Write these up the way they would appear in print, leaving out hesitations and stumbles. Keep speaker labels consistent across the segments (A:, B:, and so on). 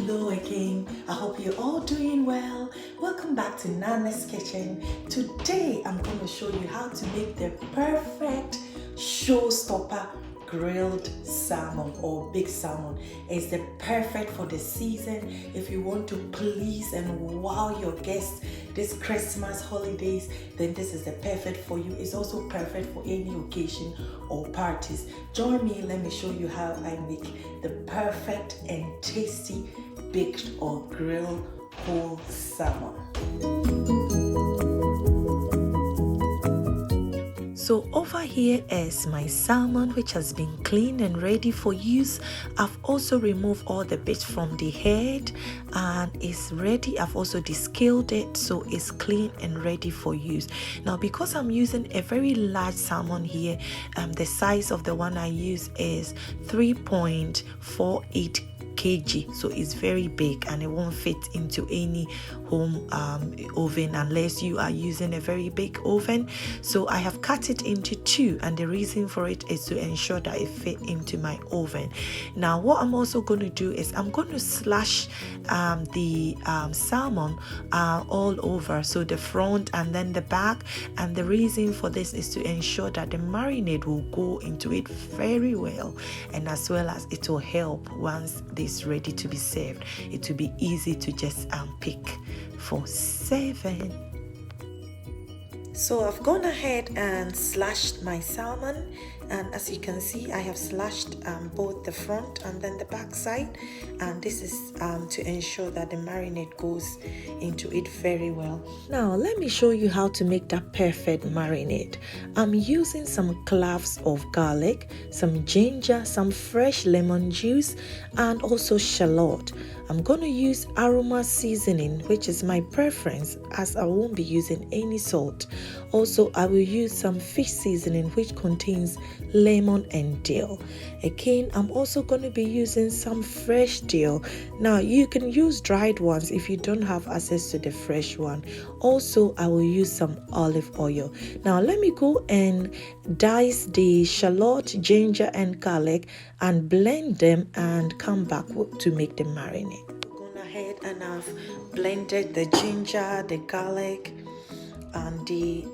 A: Hello again. I hope you're all doing well. Welcome back to Nana's Kitchen. Today I'm going to show you how to make the perfect showstopper grilled salmon or big salmon. It's the perfect for the season if you want to please and wow your guests this Christmas holidays. Then this is the perfect for you. It's also perfect for any occasion or parties. Join me, let me show you how I make the perfect and tasty baked or grilled whole salmon. So over here is my salmon, which has been cleaned and ready for use. I've also removed all the bits from the head and it's ready. I've also descaled it, so it's clean and ready for use. Now, because I'm using a very large salmon here, the size of the one I use is 3.48 kg, so it's very big and it won't fit into any home oven unless you are using a very big oven. So I have cut it into two, and the reason for it is to ensure that it fit into my oven. Now what I'm also going to do is I'm going to slash the salmon all over, so the front and then the back, and the reason for this is to ensure that the marinade will go into it very well, and as well as it will help once this ready to be served. It will be easy to just pick for serving. So I've gone ahead and slashed my salmon, and as you can see, I have slashed both the front and then the back side, and this is to ensure that the marinade goes into it very well. Now let me show you how to make that perfect marinade. I'm using some cloves of garlic, some ginger, some fresh lemon juice, and also shallot. I'm going to use Aromat seasoning, which is my preference, as I won't be using any salt. Also, I will use some fish seasoning, which contains lemon and dill. Again, I'm also going to be using some fresh dill. Now, you can use dried ones if you don't have access to the fresh one. Also, I will use some olive oil. Now, let me go and dice the shallot, ginger, and garlic and blend them and come back to make the marinade. Gone ahead and I've blended the ginger, the garlic, and the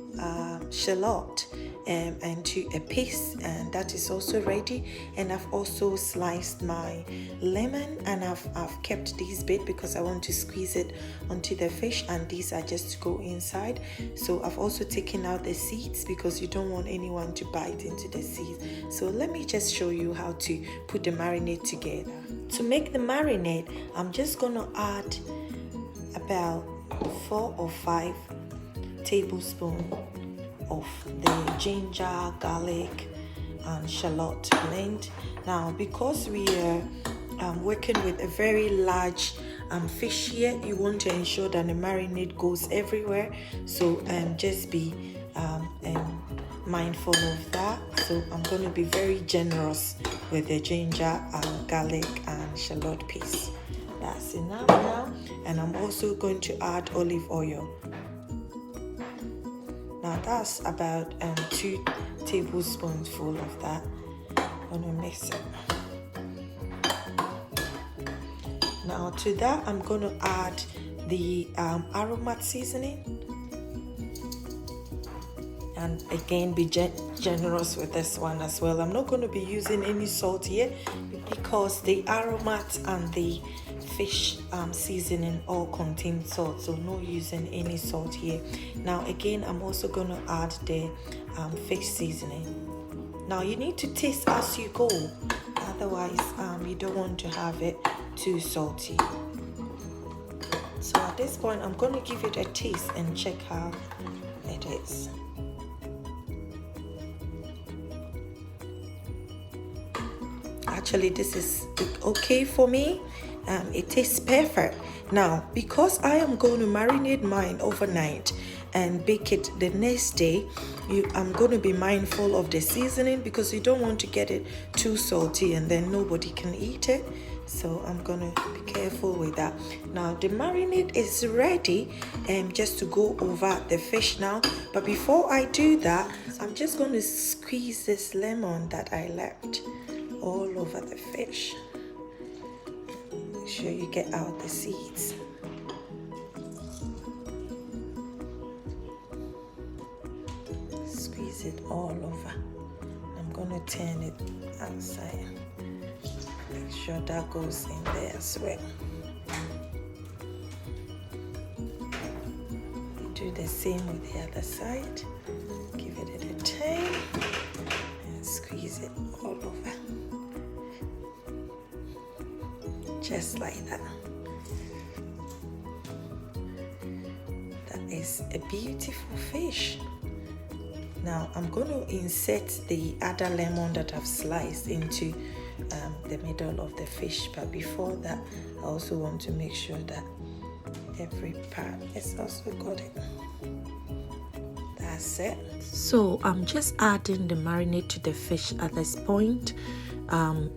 A: shallot into a paste, and that is also ready. And I've also sliced my lemon, and I've kept these bit because I want to squeeze it onto the fish, and these are just to go inside. So I've also taken out the seeds because you don't want anyone to bite into the seeds. So let me just show you how to put the marinade together. To make the marinade, I'm just gonna add about 4 or 5 tablespoons of the ginger, garlic, and shallot blend. Now, because we are working with a very large fish here, you want to ensure that the marinade goes everywhere. So just be mindful of that. So I'm going to be very generous with the ginger, garlic, and shallot paste. That's enough now, and I'm also going to add olive oil. Now that's about 2 tablespoons full of that. I'm gonna mix it. Now to that, I'm gonna add the Aromat seasoning, and again be generous with this one as well. I'm not going to be using any salt here because the Aromat and the fish seasoning all contain salt, so no using any salt here. Now again, I'm also going to add the fish seasoning. Now you need to taste as you go, otherwise you don't want to have it too salty. So at this point, I'm going to give it a taste and check how it is. Actually, this is okay for me. It tastes perfect. Now, because I am going to marinate mine overnight and bake it the next day, I'm going to be mindful of the seasoning because you don't want to get it too salty and then nobody can eat it. So I'm going to be careful with that. Now the marinade is ready, just to go over the fish now. But before I do that, I'm just going to squeeze this lemon that I left all over the fish. Make sure you get out the seeds. Squeeze it all over. I'm going to turn it outside. Make sure that goes in there as well. You do the same with the other side. Give it a turn and squeeze it all over. Just like that. That is a beautiful fish. Now I'm going to insert the other lemon that I've sliced into the middle of the fish, but before that I also want to make sure that every part is also got it. That's it. So I'm just adding the marinade to the fish at this point,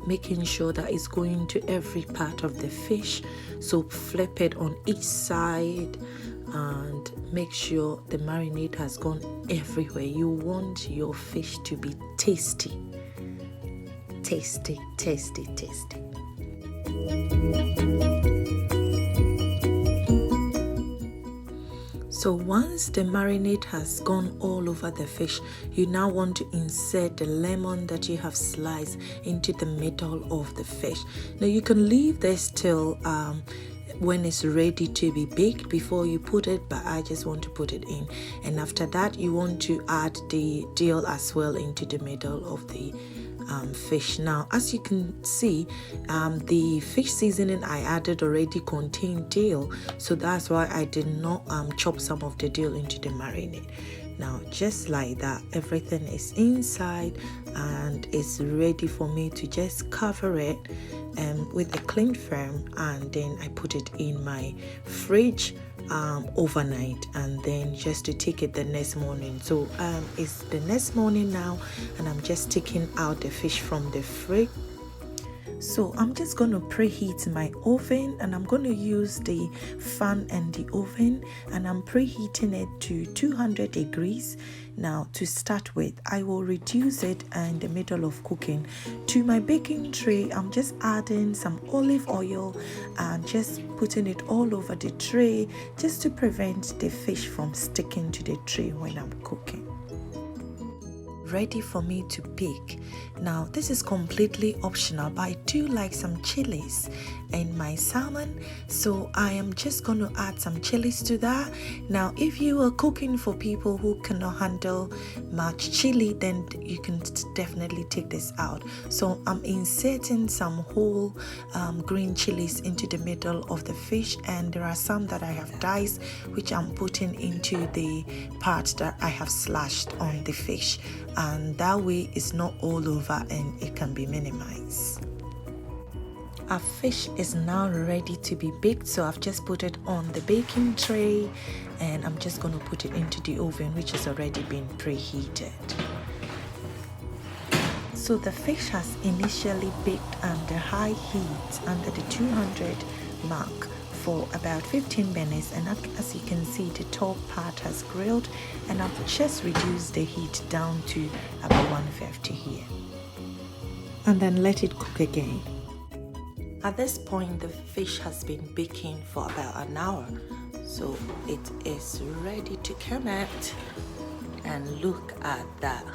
A: making sure that it's going to every part of the fish. So flip it on each side and make sure the marinade has gone everywhere. You want your fish to be tasty. Tasty, tasty, tasty. So once the marinade has gone all over the fish, you now want to insert the lemon that you have sliced into the middle of the fish. Now you can leave this till when it's ready to be baked before you put it, but I just want to put it in. And after that you want to add the dill as well into the middle of the fish. Now as you can see, the fish seasoning I added already contained dill, so that's why I did not chop some of the dill into the marinade. Now just like that, everything is inside and it's ready for me to just cover it with a cling film, and then I put it in my fridge overnight, and then just to take it the next morning. So it's the next morning now, and I'm just taking out the fish from the fridge. So I'm just going to preheat my oven, and I'm going to use the fan and the oven, and I'm preheating it to 200 degrees. Now to start with, I will reduce it in the middle of cooking. To my baking tray, I'm just adding some olive oil and just putting it all over the tray, just to prevent the fish from sticking to the tray when I'm cooking. Ready for me to bake. Now this is completely optional, but I do like some chilies in my salmon, so I am just going to add some chilies to that. Now if you are cooking for people who cannot handle much chili, then you can definitely take this out. So I'm inserting some whole green chilies into the middle of the fish, and there are some that I have diced, which I'm putting into the part that I have slashed on the fish, and that way it's not all over and it can be minimized. Our fish is now ready to be baked, so I've just put it on the baking tray, and I'm just going to put it into the oven, which has already been preheated. So the fish has initially baked under high heat, under the 200 mark, for about 15 minutes, and as you can see, the top part has grilled, and I've just reduced the heat down to about 150 here, and then let it cook again. At this point, the fish has been baking for about an hour, so it is ready to come out, and look at that.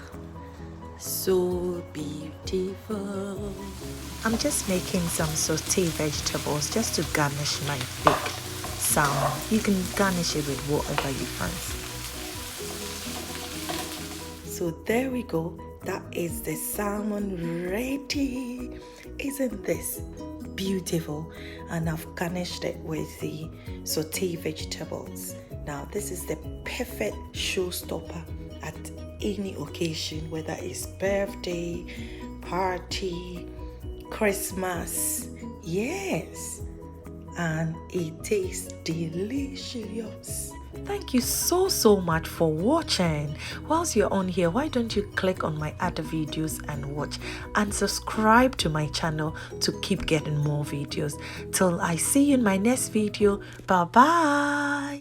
A: So beautiful. I'm just making some sauteed vegetables just to garnish my baked salmon. You can garnish it with whatever you fancy. So there we go. That is the salmon ready. Isn't this beautiful? And I've garnished it with the sauteed vegetables. Now this is the perfect showstopper at any occasion, whether it's birthday, party, Christmas. Yes, and it tastes delicious. Thank you so much for watching. Whilst you're on here, why don't you click on my other videos and watch, and subscribe to my channel to keep getting more videos. Till I see you in my next video. Bye bye.